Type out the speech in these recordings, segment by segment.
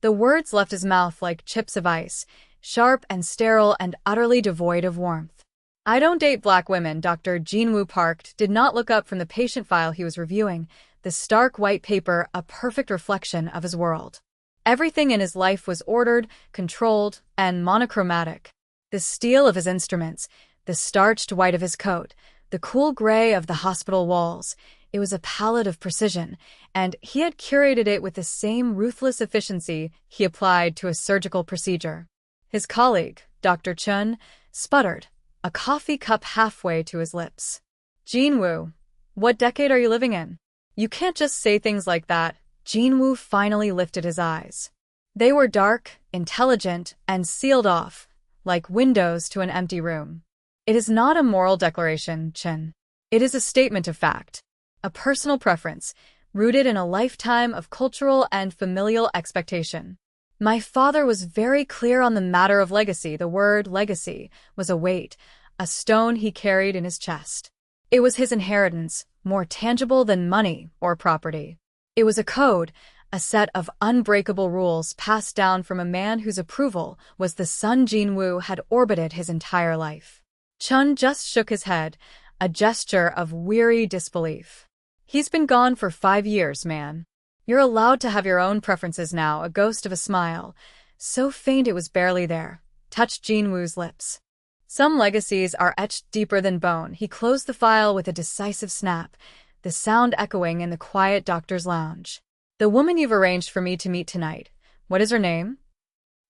The words left his mouth like chips of ice, sharp and sterile and utterly devoid of warmth. "I don't date black women." Dr. Jinwoo Park did not look up from the patient file he was reviewing, the stark white paper a perfect reflection of his world. Everything in his life was ordered, controlled, and monochromatic. The steel of his instruments, the starched white of his coat, the cool gray of the hospital walls. It was a palette of precision, and he had curated it with the same ruthless efficiency he applied to a surgical procedure. His colleague, Dr. Chun, sputtered, a coffee cup halfway to his lips. "Jinwoo, what decade are you living in? You can't just say things like that." Jinwoo finally lifted his eyes. They were dark, intelligent, and sealed off, like windows to an empty room. "It is not a moral declaration, Chen. It is a statement of fact. A personal preference, rooted in a lifetime of cultural and familial expectation. My father was very clear on the matter of legacy." The word legacy was a weight, a stone he carried in his chest. It was his inheritance, more tangible than money or property. It was a code, a set of unbreakable rules passed down from a man whose approval was the sun Jinwoo had orbited his entire life. Chun just shook his head, a gesture of weary disbelief. "He's been gone for 5 years, man. You're allowed to have your own preferences now." A ghost of a smile, so faint it was barely there, touched Jinwoo's lips. "Some legacies are etched deeper than bone." He closed the file with a decisive snap, the sound echoing in the quiet doctor's lounge. "The woman you've arranged for me to meet tonight, what is her name?"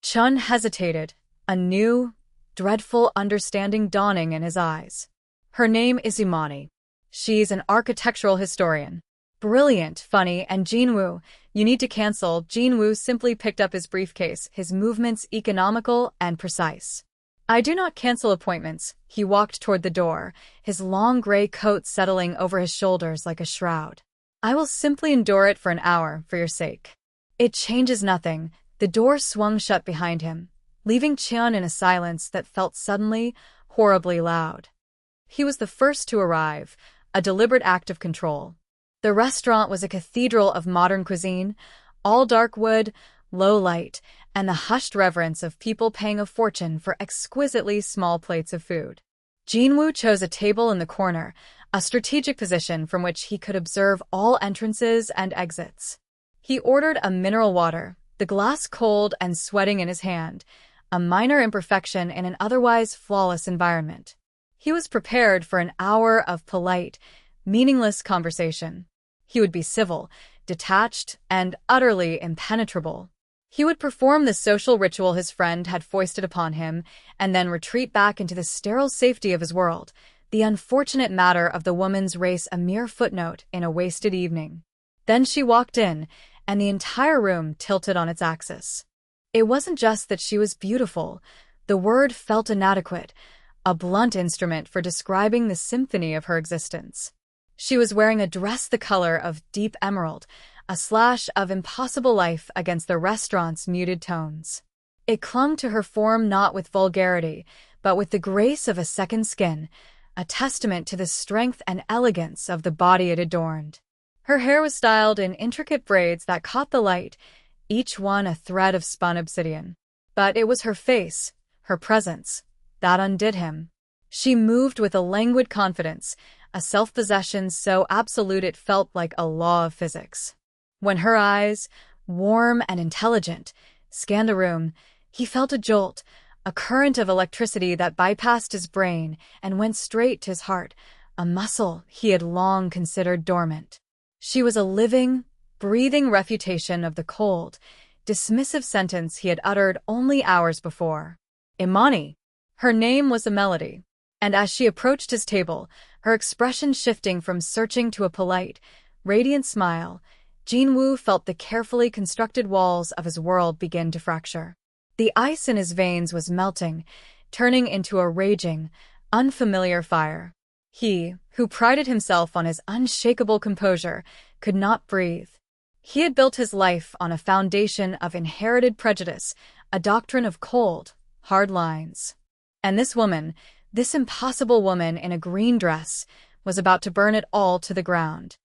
Chun hesitated, a new, dreadful understanding dawning in his eyes. "Her name is Imani. She's an architectural historian. Brilliant, funny, and Jinwoo, you need to cancel." Jinwoo simply picked up his briefcase, his movements economical and precise. "I do not cancel appointments." He walked toward the door, his long gray coat settling over his shoulders like a shroud. "I will simply endure it for an hour, for your sake." "It changes nothing." The door swung shut behind him, leaving Chun in a silence that felt suddenly, horribly loud. He was the first to arrive, a deliberate act of control. The restaurant was a cathedral of modern cuisine, all dark wood, low light, and the hushed reverence of people paying a fortune for exquisitely small plates of food. Jinwoo chose a table in the corner, a strategic position from which he could observe all entrances and exits. He ordered a mineral water, the glass cold and sweating in his hand, a minor imperfection in an otherwise flawless environment. He was prepared for an hour of polite, meaningless conversation. He would be civil, detached, and utterly impenetrable. He would perform the social ritual his friend had foisted upon him, and then retreat back into the sterile safety of his world, the unfortunate matter of the woman's race a mere footnote in a wasted evening. Then she walked in, and the entire room tilted on its axis. It wasn't just that she was beautiful. The word felt inadequate, a blunt instrument for describing the symphony of her existence. She was wearing a dress the color of deep emerald, a slash of impossible life against the restaurant's muted tones. It clung to her form not with vulgarity, but with the grace of a second skin, a testament to the strength and elegance of the body it adorned. Her hair was styled in intricate braids that caught the light, each one a thread of spun obsidian. But it was her face, her presence, that undid him. She moved with a languid confidence, a self-possession so absolute it felt like a law of physics. When her eyes, warm and intelligent, scanned the room, he felt a jolt, a current of electricity that bypassed his brain and went straight to his heart, a muscle he had long considered dormant. She was a living, breathing refutation of the cold, dismissive sentence he had uttered only hours before. Imani. Her name was a melody, and as she approached his table, her expression shifting from searching to a polite, radiant smile, Jinwoo felt the carefully constructed walls of his world begin to fracture. The ice in his veins was melting, turning into a raging, unfamiliar fire. He, who prided himself on his unshakable composure, could not breathe. He had built his life on a foundation of inherited prejudice, a doctrine of cold, hard lines. And this woman, this impossible woman in a green dress, was about to burn it all to the ground.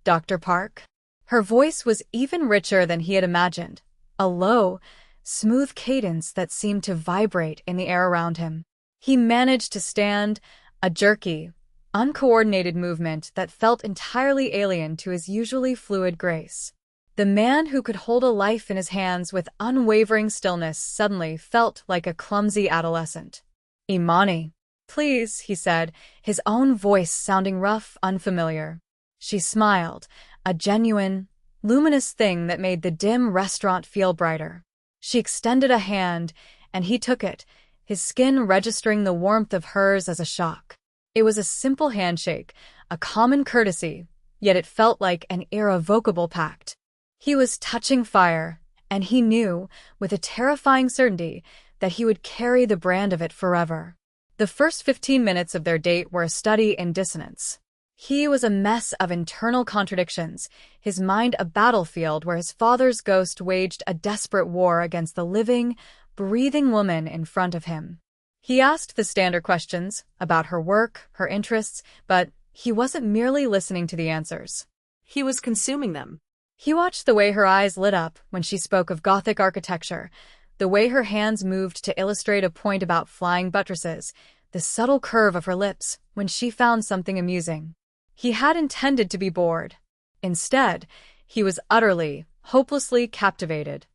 "Dr. Park?" Her voice was even richer than he had imagined, a low, smooth cadence that seemed to vibrate in the air around him. He managed to stand, a jerky, uncoordinated movement that felt entirely alien to his usually fluid grace. The man who could hold a life in his hands with unwavering stillness suddenly felt like a clumsy adolescent. "Imani, please," he said, his own voice sounding rough, unfamiliar. She smiled, a genuine, luminous thing that made the dim restaurant feel brighter. She extended a hand, and he took it, his skin registering the warmth of hers as a shock. It was a simple handshake, a common courtesy, yet it felt like an irrevocable pact. He was touching fire, and he knew, with a terrifying certainty, that he would carry the brand of it forever. The first 15 minutes of their date were a study in dissonance. He was a mess of internal contradictions, his mind a battlefield where his father's ghost waged a desperate war against the living, breathing woman in front of him. He asked the standard questions about her work, her interests, but he wasn't merely listening to the answers. He was consuming them. He watched the way her eyes lit up when she spoke of Gothic architecture, the way her hands moved to illustrate a point about flying buttresses, the subtle curve of her lips when she found something amusing. He had intended to be bored. Instead, he was utterly, hopelessly captivated.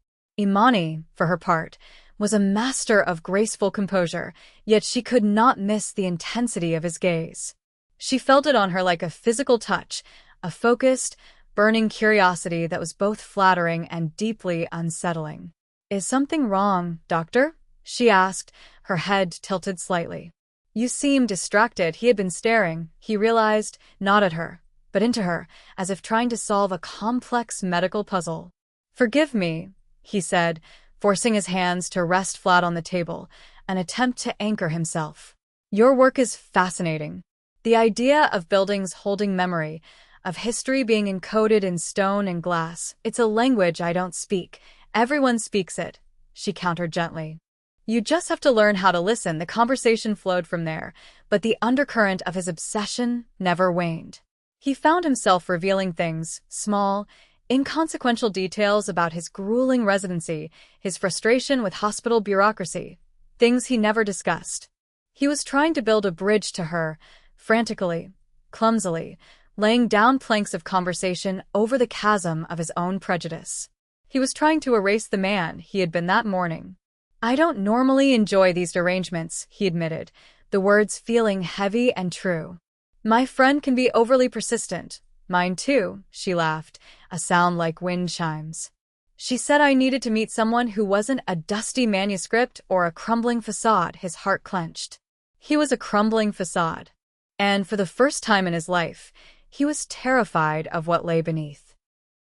Imani, for her part, was a master of graceful composure, yet she could not miss the intensity of his gaze. She felt it on her like a physical touch, a focused, burning curiosity that was both flattering and deeply unsettling. "Is something wrong, doctor?" she asked, her head tilted slightly. "You seem distracted." He had been staring, he realized, not at her, but into her, as if trying to solve a complex medical puzzle. "Forgive me," he said, forcing his hands to rest flat on the table, an attempt to anchor himself. "Your work is fascinating. The idea of buildings holding memory, of history being encoded in stone and glass, it's a language I don't speak. Everyone speaks it," she countered gently. "You just have to learn how to listen." The conversation flowed from there, but the undercurrent of his obsession never waned. He found himself revealing things, small, inconsequential details about his grueling residency, his frustration with hospital bureaucracy, things he never discussed. He was trying to build a bridge to her, frantically, clumsily, laying down planks of conversation over the chasm of his own prejudice. He was trying to erase the man he had been that morning. "I don't normally enjoy these derangements," he admitted, the words feeling heavy and true. "My friend can be overly persistent." "Mine too," she laughed, a sound like wind chimes. "She said I needed to meet someone who wasn't a dusty manuscript or a crumbling facade." His heart clenched. He was a crumbling facade. And for the first time in his life, he was terrified of what lay beneath.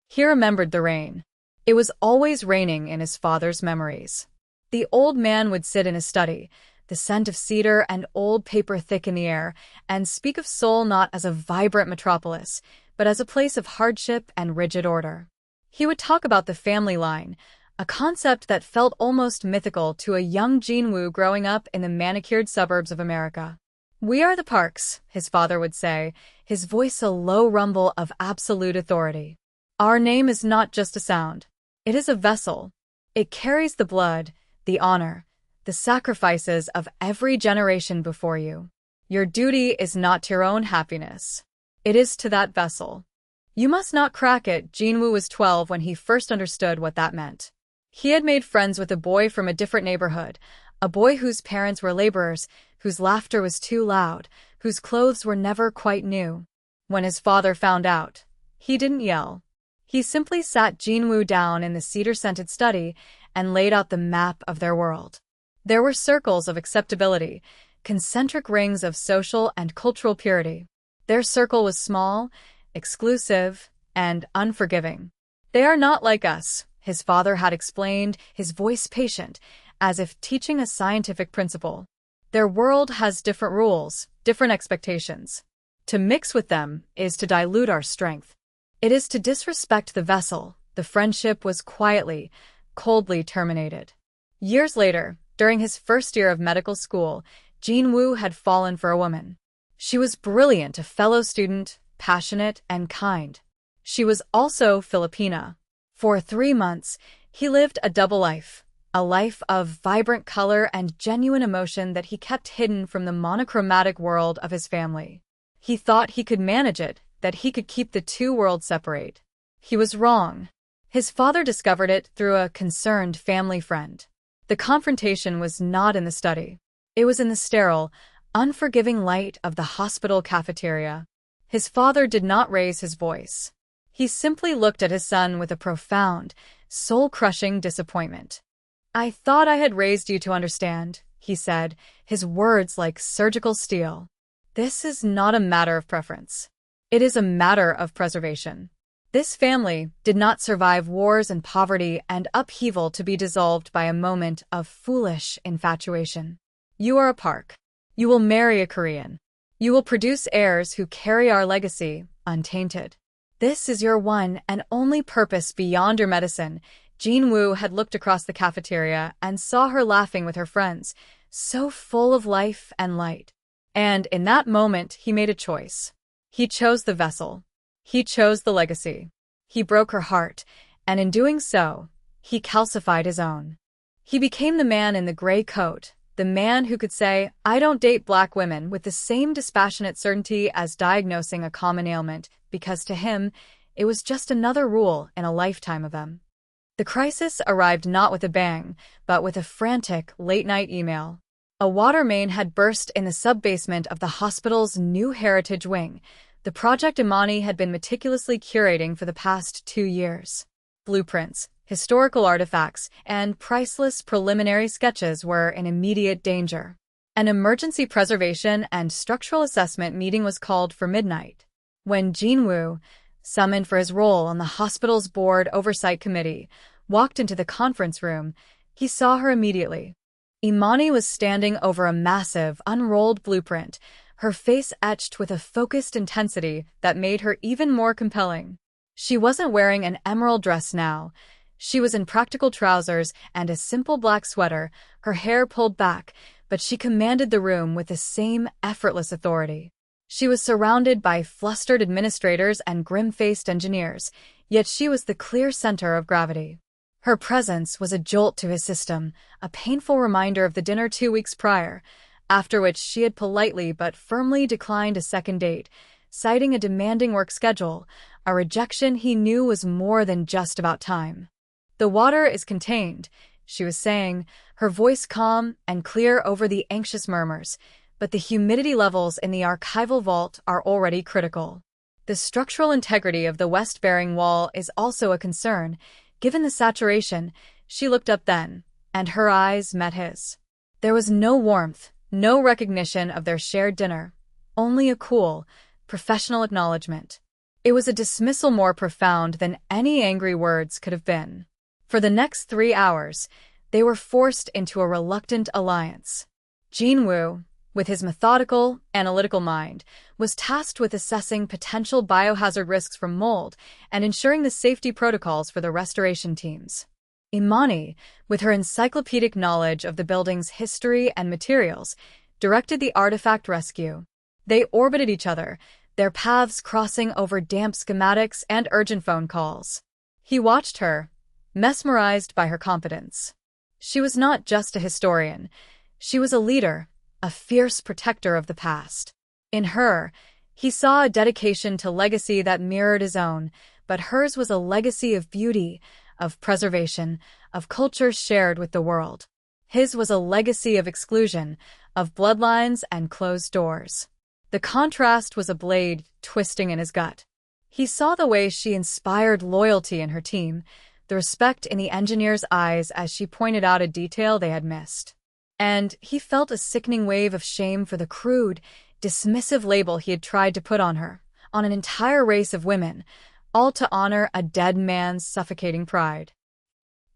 He remembered the rain. It was always raining in his father's memories. The old man would sit in his study, the scent of cedar and old paper thick in the air, and speak of Seoul not as a vibrant metropolis, but as a place of hardship and rigid order. He would talk about the family line, a concept that felt almost mythical to a young Jinwoo growing up in the manicured suburbs of America. "We are the Parks," his father would say, his voice a low rumble of absolute authority. "Our name is not just a sound. It is a vessel. It carries the blood, the honor, the sacrifices of every generation before you. Your duty is not to your own happiness. It is to that vessel. You must not crack it." Jinwoo was 12 when he first understood what that meant. He had made friends with a boy from a different neighborhood, a boy whose parents were laborers, whose laughter was too loud, whose clothes were never quite new. When his father found out, he didn't yell. He simply sat Jinwoo down in the cedar-scented study and laid out the map of their world. There were circles of acceptability, concentric rings of social and cultural purity. Their circle was small, exclusive, and unforgiving. "They are not like us," his father had explained, his voice patient, as if teaching a scientific principle. "Their world has different rules, different expectations. To mix with them is to dilute our strength. It is to disrespect the vessel." The friendship was quietly, coldly terminated. Years later, during his first year of medical school, Jinwoo had fallen for a woman. She was brilliant, a fellow student, passionate and kind. She was also Filipina. For 3 months, He lived a double life, a life of vibrant color and genuine emotion that he kept hidden from the monochromatic world of his family. He thought he could manage it, that he could keep the two worlds separate. He was wrong. His father discovered it through a concerned family friend. The confrontation was not in the study. It was in the sterile, unforgiving light of the hospital cafeteria. His father did not raise his voice. He simply looked at his son with a profound, soul-crushing disappointment. "I thought I had raised you to understand," he said, his words like surgical steel. "This is not a matter of preference. It is a matter of preservation. This family did not survive wars and poverty and upheaval to be dissolved by a moment of foolish infatuation. You are a Park. You will marry a Korean. You will produce heirs who carry our legacy, untainted. This is your one and only purpose beyond your medicine." Jin-woo had looked across the cafeteria and saw her laughing with her friends, so full of life and light. And in that moment, he made a choice. He chose the vessel. He chose the legacy. He broke her heart, and in doing so, he calcified his own. He became the man in the gray coat, the man who could say, "I don't date black women," with the same dispassionate certainty as diagnosing a common ailment, because to him, it was just another rule in a lifetime of them. The crisis arrived not with a bang, but with a frantic, late-night email. A water main had burst in the sub-basement of the hospital's new heritage wing, the project Imani had been meticulously curating for the past 2 years. Blueprints, historical artifacts, and priceless preliminary sketches were in immediate danger. An emergency preservation and structural assessment meeting was called for midnight. When Jin-woo, summoned for his role on the hospital's board oversight committee, walked into the conference room, he saw her immediately. Imani was standing over a massive, unrolled blueprint, her face etched with a focused intensity that made her even more compelling. She wasn't wearing an emerald dress now. She was in practical trousers and a simple black sweater, her hair pulled back, but she commanded the room with the same effortless authority. She was surrounded by flustered administrators and grim-faced engineers, yet she was the clear center of gravity. Her presence was a jolt to his system, a painful reminder of the dinner 2 weeks prior, after which she had politely but firmly declined a second date, citing a demanding work schedule, a rejection he knew was more than just about time. "The water is contained," she was saying, her voice calm and clear over the anxious murmurs, "but the humidity levels in the archival vault are already critical. The structural integrity of the west-bearing wall is also a concern. Given the saturation," she looked up then, and her eyes met his. There was no warmth, no recognition of their shared dinner, only a cool, professional acknowledgement. It was a dismissal more profound than any angry words could have been. For the next 3 hours, they were forced into a reluctant alliance. Jin-woo, with his methodical, analytical mind, was tasked with assessing potential biohazard risks from mold and ensuring the safety protocols for the restoration teams. Imani, with her encyclopedic knowledge of the building's history and materials, directed the artifact rescue. They orbited each other, their paths crossing over damp schematics and urgent phone calls. He watched her, mesmerized by her competence. She was not just a historian. She was a leader, a fierce protector of the past. In her, he saw a dedication to legacy that mirrored his own, but hers was a legacy of beauty, of preservation, of culture shared with the world. His was a legacy of exclusion, of bloodlines and closed doors. The contrast was a blade twisting in his gut. He saw the way she inspired loyalty in her team, the respect in the engineer's eyes as she pointed out a detail they had missed. And he felt a sickening wave of shame for the crude, dismissive label he had tried to put on her, on an entire race of women, all to honor a dead man's suffocating pride.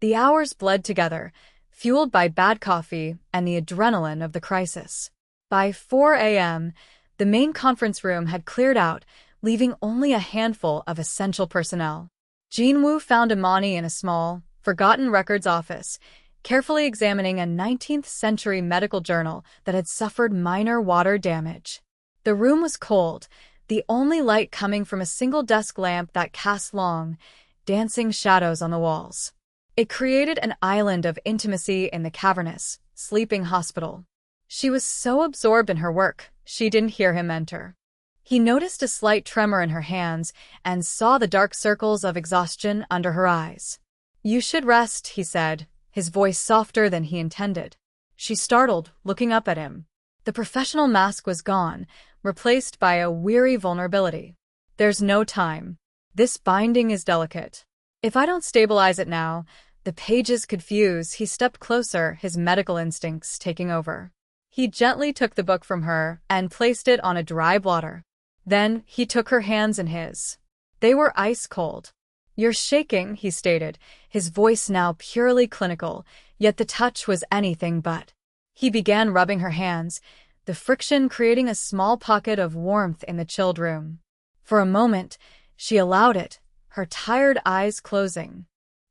The hours bled together, fueled by bad coffee and the adrenaline of the crisis. By 4 a.m., the main conference room had cleared out, leaving only a handful of essential personnel. Jin-woo found Imani in a small, forgotten records office, carefully examining a 19th-century medical journal that had suffered minor water damage. The room was cold, the only light coming from a single desk lamp that cast long, dancing shadows on the walls. It created an island of intimacy in the cavernous, sleeping hospital. She was so absorbed in her work, she didn't hear him enter. He noticed a slight tremor in her hands and saw the dark circles of exhaustion under her eyes. "You should rest," he said, his voice softer than he intended. She startled, looking up at him. The professional mask was gone, replaced by a weary vulnerability. "There's no time. This binding is delicate. If I don't stabilize it now, the pages could fuse." He stepped closer, his medical instincts taking over. He gently took the book from her and placed it on a dry blotter. Then he took her hands in his. They were ice cold. "You're shaking," he stated, his voice now purely clinical, yet the touch was anything but. He began rubbing her hands, the friction creating a small pocket of warmth in the chilled room. For a moment, she allowed it, her tired eyes closing.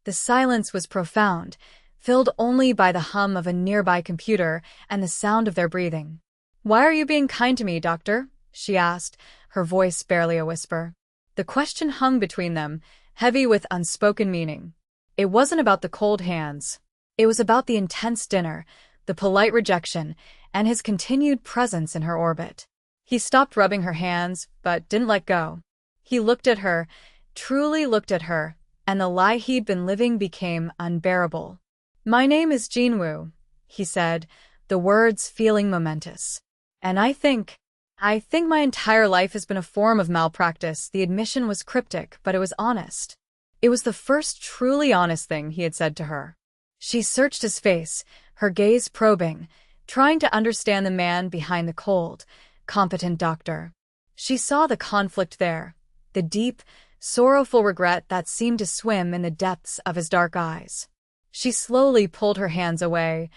The silence was profound, filled only by the hum of a nearby computer and the sound of their breathing. "Why are you being kind to me, doctor?" she asked, her voice barely a whisper. The question hung between them, heavy with unspoken meaning. It wasn't about the cold hands. It was about the intense dinner, the polite rejection, and his continued presence in her orbit. He stopped rubbing her hands, but didn't let go. He looked at her, truly looked at her, and the lie he'd been living became unbearable. "My name is Jinwoo," he said, the words feeling momentous. "And I think my entire life has been a form of malpractice." The admission was cryptic, but it was honest. It was the first truly honest thing he had said to her. She searched his face, her gaze probing, trying to understand the man behind the cold, competent doctor. She saw the conflict there, the deep, sorrowful regret that seemed to swim in the depths of his dark eyes. She slowly pulled her hands away,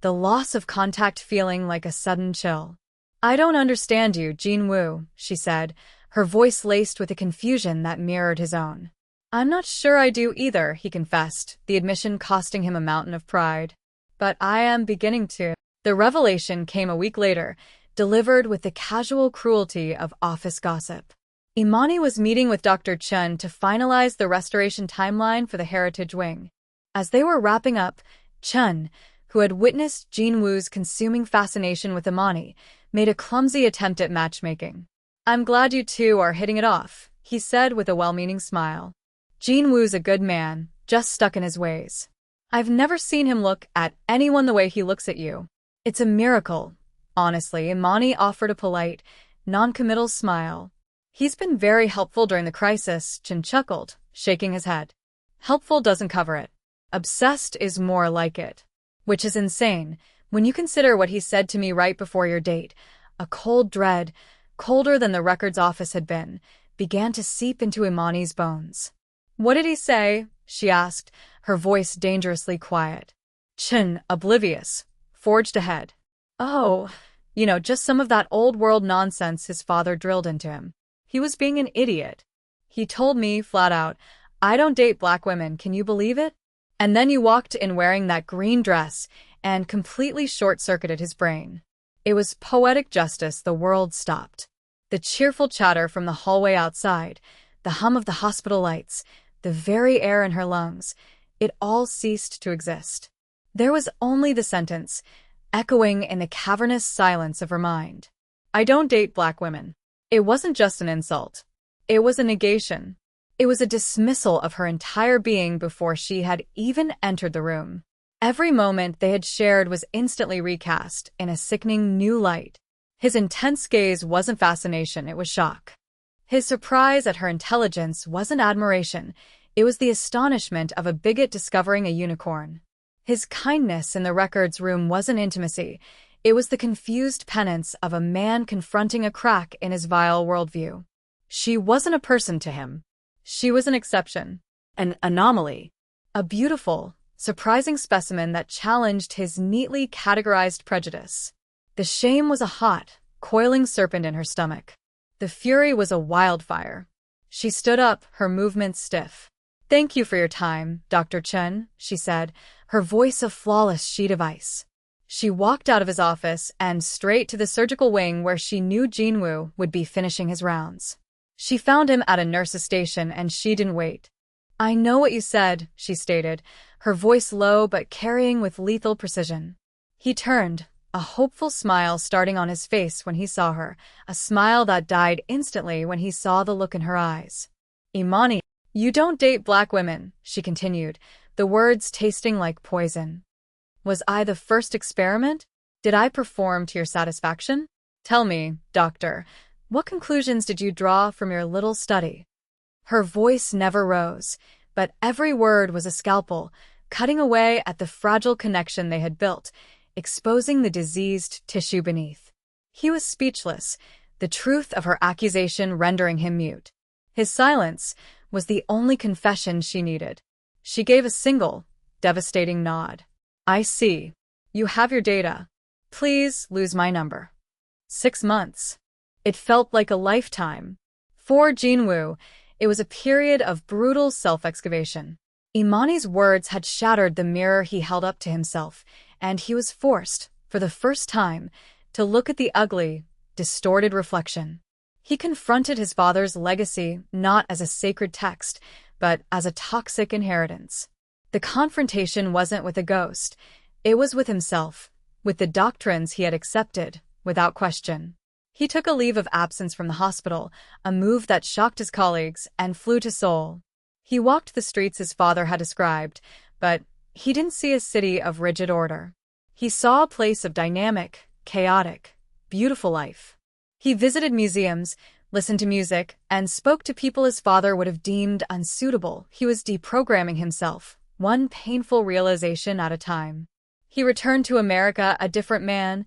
the loss of contact feeling like a sudden chill. "I don't understand you, Jinwoo," she said, her voice laced with a confusion that mirrored his own. "I'm not sure I do either," he confessed, the admission costing him a mountain of pride. "But I am beginning to." The revelation came a week later, delivered with the casual cruelty of office gossip. Imani was meeting with Dr. Chun to finalize the restoration timeline for the Heritage Wing. As they were wrapping up, Chun, who had witnessed Jinwoo's consuming fascination with Imani, made a clumsy attempt at matchmaking. "I'm glad you two are hitting it off," he said with a well-meaning smile. "Jinwoo's a good man, just stuck in his ways. I've never seen him look at anyone the way he looks at you. It's a miracle, honestly." Imani offered a polite, non-committal smile. "He's been very helpful during the crisis," Chun chuckled, shaking his head. "Helpful doesn't cover it. Obsessed is more like it. Which is insane, when you consider what he said to me right before your date." A cold dread, colder than the records office had been, began to seep into Imani's bones. "What did he say?" she asked, her voice dangerously quiet. Chun, oblivious, forged ahead. "Oh, just some of that old-world nonsense his father drilled into him. He was being an idiot. He told me, flat out, I don't date black women, can you believe it? And then you walked in wearing that green dress and completely short-circuited his brain." It was poetic justice. The world stopped. The cheerful chatter from the hallway outside, the hum of the hospital lights, the very air in her lungs, it all ceased to exist. There was only the sentence, echoing in the cavernous silence of her mind. "I don't date black women." It wasn't just an insult. It was a negation. It was a dismissal of her entire being before she had even entered the room. Every moment they had shared was instantly recast in a sickening new light. His intense gaze wasn't fascination, it was shock. His surprise at her intelligence wasn't admiration, it was the astonishment of a bigot discovering a unicorn. His kindness in the records room wasn't intimacy, it was the confused penance of a man confronting a crack in his vile worldview. She wasn't a person to him. She was an exception, an anomaly, a beautiful, surprising specimen that challenged his neatly categorized prejudice. The shame was a hot, coiling serpent in her stomach. The fury was a wildfire. She stood up, her movements stiff. "Thank you for your time, Dr. Chun," she said, her voice a flawless sheet of ice. She walked out of his office and straight to the surgical wing where she knew Jinwoo would be finishing his rounds. She found him at a nurse's station and she didn't wait. I know what you said, she stated, her voice low but carrying with lethal precision. He turned, a hopeful smile starting on his face when he saw her, a smile that died instantly when he saw the look in her eyes. Imani, you don't date black women, she continued, the words tasting like poison. Was I the first experiment? Did I perform to your satisfaction? Tell me, doctor, what conclusions did you draw from your little study? Her voice never rose, but every word was a scalpel, cutting away at the fragile connection they had built, exposing the diseased tissue beneath. He was speechless, the truth of her accusation rendering him mute. His silence was the only confession she needed. She gave a single, devastating nod. I see. You have your data. Please lose my number. 6 months. It felt like a lifetime. For Jinwoo, it was a period of brutal self-excavation. Imani's words had shattered the mirror he held up to himself, and he was forced, for the first time, to look at the ugly, distorted reflection. He confronted his father's legacy not as a sacred text, but as a toxic inheritance. The confrontation wasn't with a ghost. It was with himself, with the doctrines he had accepted, without question. He took a leave of absence from the hospital, a move that shocked his colleagues, and flew to Seoul. He walked the streets his father had described, but he didn't see a city of rigid order. He saw a place of dynamic, chaotic, beautiful life. He visited museums, listened to music, and spoke to people his father would have deemed unsuitable. He was deprogramming himself, one painful realization at a time. He returned to America a different man,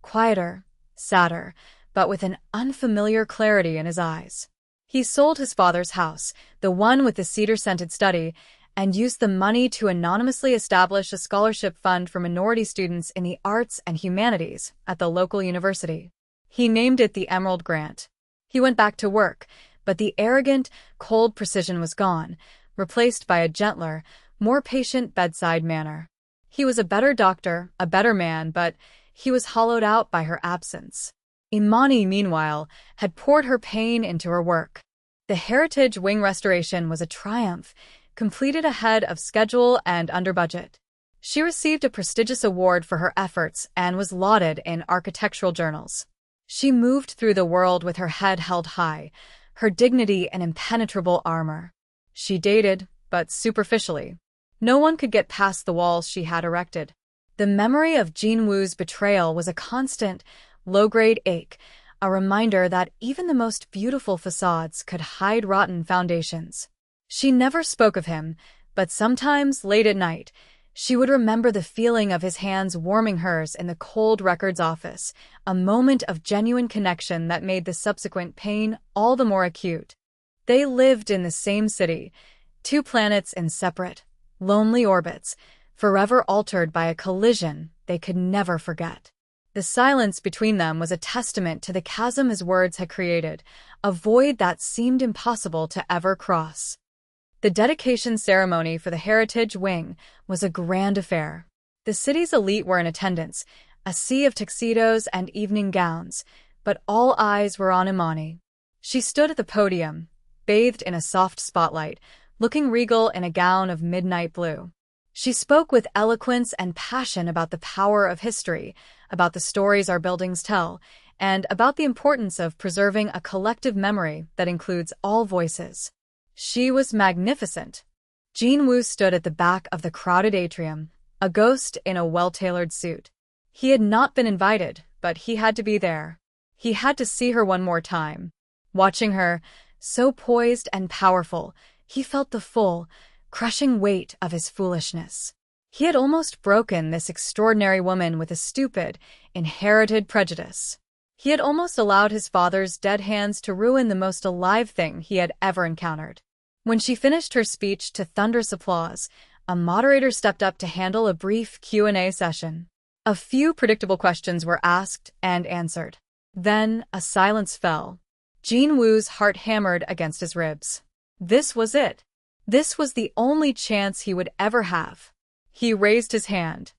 quieter, sadder, but with an unfamiliar clarity in his eyes. He sold his father's house, the one with the cedar-scented study, and used the money to anonymously establish a scholarship fund for minority students in the arts and humanities at the local university. He named it the Emerald Grant. He went back to work, but the arrogant, cold precision was gone, replaced by a gentler, more patient bedside manner. He was a better doctor, a better man, but he was hollowed out by her absence. Imani, meanwhile, had poured her pain into her work. The Heritage Wing restoration was a triumph, completed ahead of schedule and under budget. She received a prestigious award for her efforts and was lauded in architectural journals. She moved through the world with her head held high, her dignity an impenetrable armor. She dated, but superficially. No one could get past the walls she had erected. The memory of Jinwoo's betrayal was a constant, low-grade ache, a reminder that even the most beautiful facades could hide rotten foundations. She never spoke of him, but sometimes, late at night, she would remember the feeling of his hands warming hers in the cold records office, a moment of genuine connection that made the subsequent pain all the more acute. They lived in the same city, 2 planets in separate, lonely orbits, forever altered by a collision they could never forget. The silence between them was a testament to the chasm his words had created, a void that seemed impossible to ever cross. The dedication ceremony for the Heritage Wing was a grand affair. The city's elite were in attendance, a sea of tuxedos and evening gowns, but all eyes were on Imani. She stood at the podium, bathed in a soft spotlight, looking regal in a gown of midnight blue. She spoke with eloquence and passion about the power of history, about the stories our buildings tell, and about the importance of preserving a collective memory that includes all voices. She was magnificent. Jinwoo stood at the back of the crowded atrium, a ghost in a well-tailored suit. He had not been invited, but he had to be there. He had to see her one more time. Watching her, so poised and powerful, he felt the full, crushing weight of his foolishness. He had almost broken this extraordinary woman with a stupid, inherited prejudice. He had almost allowed his father's dead hands to ruin the most alive thing he had ever encountered. When she finished her speech to thunderous applause, a moderator stepped up to handle a brief Q&A session. A few predictable questions were asked and answered. Then a silence fell. Jinwoo's heart hammered against his ribs. This was it. This was the only chance he would ever have. He raised his hand.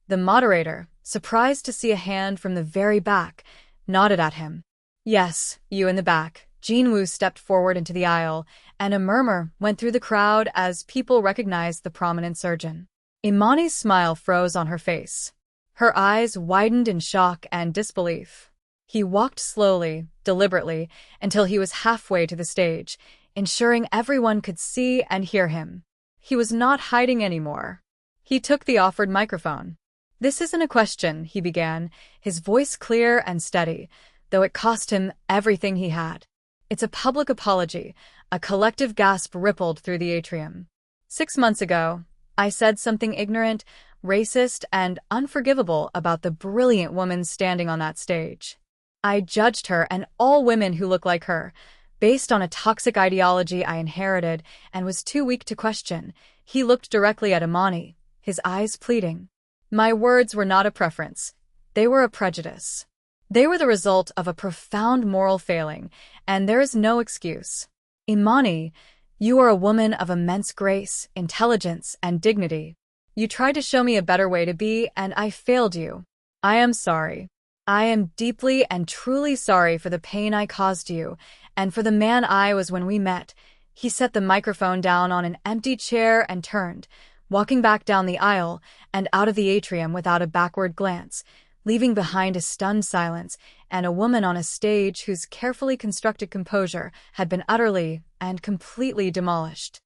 The moderator, surprised to see a hand from the very back, nodded at him. Yes, you in the back, Jinwoo stepped forward into the aisle, and a murmur went through the crowd as people recognized the prominent surgeon. Imani's smile froze on her face. Her eyes widened in shock and disbelief. He walked slowly, deliberately, until he was halfway to the stage, ensuring everyone could see and hear him. He was not hiding anymore. He took the offered microphone. "This isn't a question," he began, his voice clear and steady, though it cost him everything he had. "It's a public apology." A collective gasp rippled through the atrium. "6 months ago, I said something ignorant, racist, and unforgivable about the brilliant woman standing on that stage. I judged her and all women who look like her, based on a toxic ideology I inherited and was too weak to question." He looked directly at Imani, his eyes pleading. "My words were not a preference. They were a prejudice. They were the result of a profound moral failing, and there is no excuse. Imani, you are a woman of immense grace, intelligence, and dignity. You tried to show me a better way to be, and I failed you. I am sorry. I am deeply and truly sorry for the pain I caused you, and for the man I was when we met." He set the microphone down on an empty chair and turned, walking back down the aisle and out of the atrium without a backward glance, leaving behind a stunned silence and a woman on a stage whose carefully constructed composure had been utterly and completely demolished.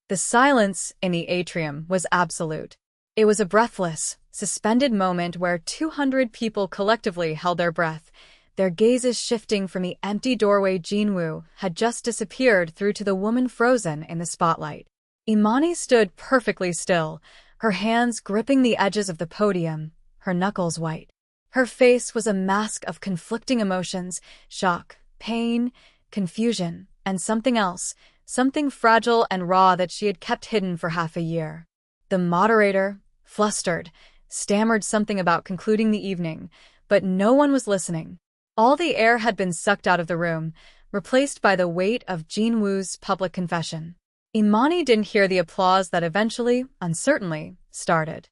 The silence in the atrium was absolute. It was a breathless, suspended moment where 200 people collectively held their breath, their gazes shifting from the empty doorway Jinwoo had just disappeared through to the woman frozen in the spotlight. Imani stood perfectly still, her hands gripping the edges of the podium, her knuckles white. Her face was a mask of conflicting emotions: shock, pain, confusion, and something else, something fragile and raw that she had kept hidden for half a year. The moderator, flustered, stammered something about concluding the evening, but no one was listening. All the air had been sucked out of the room, replaced by the weight of Jinwoo's public confession. Imani didn't hear the applause that eventually, uncertainly, started.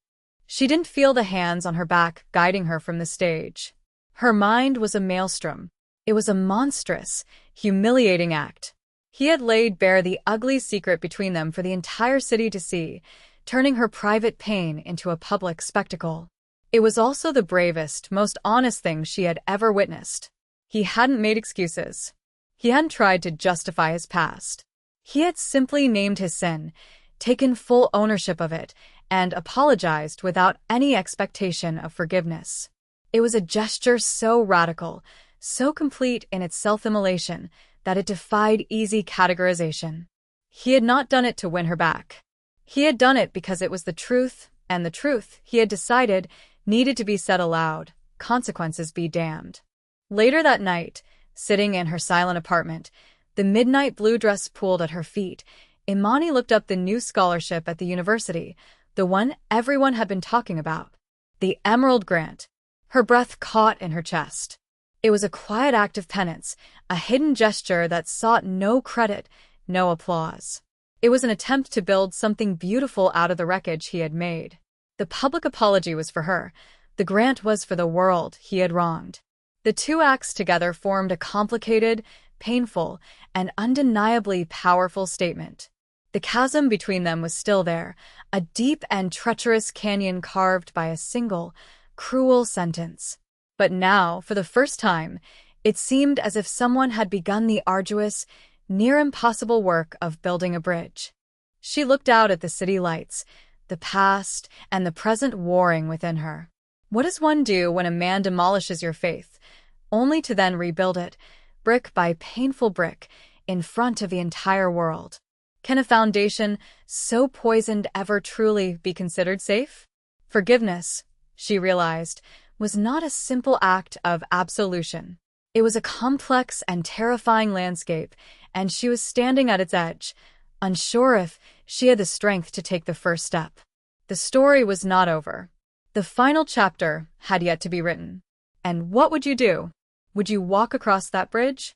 She didn't feel the hands on her back guiding her from the stage. Her mind was a maelstrom. It was a monstrous, humiliating act. He had laid bare the ugly secret between them for the entire city to see, turning her private pain into a public spectacle. It was also the bravest, most honest thing she had ever witnessed. He hadn't made excuses. He hadn't tried to justify his past. He had simply named his sin, taken full ownership of it, and apologized without any expectation of forgiveness. It was a gesture so radical, so complete in its self-immolation, that it defied easy categorization. He had not done it to win her back. He had done it because it was the truth, and the truth, he had decided, needed to be said aloud, consequences be damned. Later that night, sitting in her silent apartment, the midnight blue dress pooled at her feet, Imani looked up the new scholarship at the university, the one everyone had been talking about. The Emerald Grant. Her breath caught in her chest. It was a quiet act of penance, a hidden gesture that sought no credit, no applause. It was an attempt to build something beautiful out of the wreckage he had made. The public apology was for her. The grant was for the world he had wronged. The two acts together formed a complicated, painful, and undeniably powerful statement. The chasm between them was still there, a deep and treacherous canyon carved by a single, cruel sentence. But now, for the first time, it seemed as if someone had begun the arduous, near-impossible work of building a bridge. She looked out at the city lights, the past and the present warring within her. What does one do when a man demolishes your faith, only to then rebuild it, brick by painful brick, in front of the entire world? Can a foundation so poisoned ever truly be considered safe? Forgiveness, she realized, was not a simple act of absolution. It was a complex and terrifying landscape, and she was standing at its edge, unsure if she had the strength to take the first step. The story was not over. The final chapter had yet to be written. And what would you do? Would you walk across that bridge?